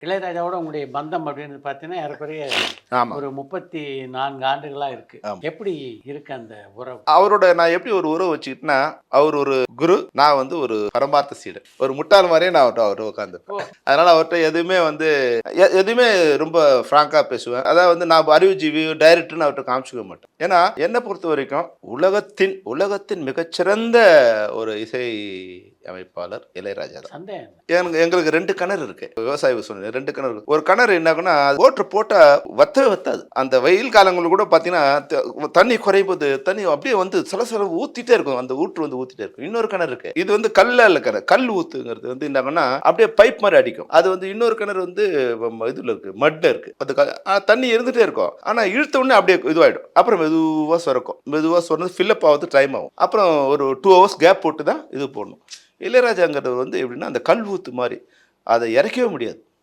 இளையராஜாவோட உங்களுடைய பந்தம் அப்படின்னு பார்த்தீங்கன்னா, ஏறக்குறைய ஆமா. ஒரு 34 ஆண்டுகளா இருக்கு. ஆமா. எப்படி இருக்கு அந்த உறவு? அவரோட நான் எப்படி ஒரு உறவு வச்சுக்கிட்டேன்னா, அவர் ஒரு குரு, நான் வந்து ஒரு பரமார்த்த சீடன். ஒரு முட்டாள் மாரியே நான் அவர்ட்ட உட்கார்ந்துப்பேன். ஓ! அதனால அவர்ட்ட எதுவுமே வந்து எதுவுமே ரொம்ப ஃப்ராங்கா பேசுவேன். அதாவது வந்து நான் அறிவுஜீவி, டைரக்டர்ன்னு அவர்ட்ட காமிச்சுக்க மாட்டேன். ஏன்னா, என்ன பொறுத்தவரைக்கும் உலகத்தின் மிகச்சிறந்த ஒரு இசை அமைப்பாளர் இளையராஜா தான். சந்தேகம் இல்ல. எங்களுக்கு 2 கிணறு இருக்கு. விவசாய சொன்னேன் 2 கிணறு இருக்கு. ஒரு கிணறு என்ன ஆகும்னா, மோட்டர் போட்டா வத்தவே வத்தாது. அந்த வெயில் காலங்கள்ல கூட பார்த்தீங்கன்னா, தண்ணி குறையும்போது தண்ணி அப்படியே வந்து சலசல ஊத்திட்டே இருக்கும். அந்த ஊற்று வந்து ஊத்திட்டே இருக்கும். இன்னொரு கிணறு இருக்கு. இது வந்து கல்லால கிணறு. கல் ஊத்துங்கிறது வந்து என்ன ஆகும்னா, அப்படியே பைப் மாரி அடிக்கும். அது வந்து இன்னொரு கிணறு வந்து இதுல இருக்கு. மட்ல இருக்கு. அது தண்ணி இருந்துட்டே இருக்கும். ஆனா இழுத்த உடனே அப்படியே இதுவாயிடும். அப்புறம் மெதுவா சுரக்கும். மெதுவா சுரந்து ஃபில்லப் ஆகுது டைம் ஆகும். அப்புறம் ஒரு 2 ஹவர்ஸ் கேப் போட்டு தான் இது போடணும். இளையராஜாங்கிறவர் வந்து எப்படின்னா, அந்த கல் ஊத்து மாரி. அத இறக்கவே முடியாது.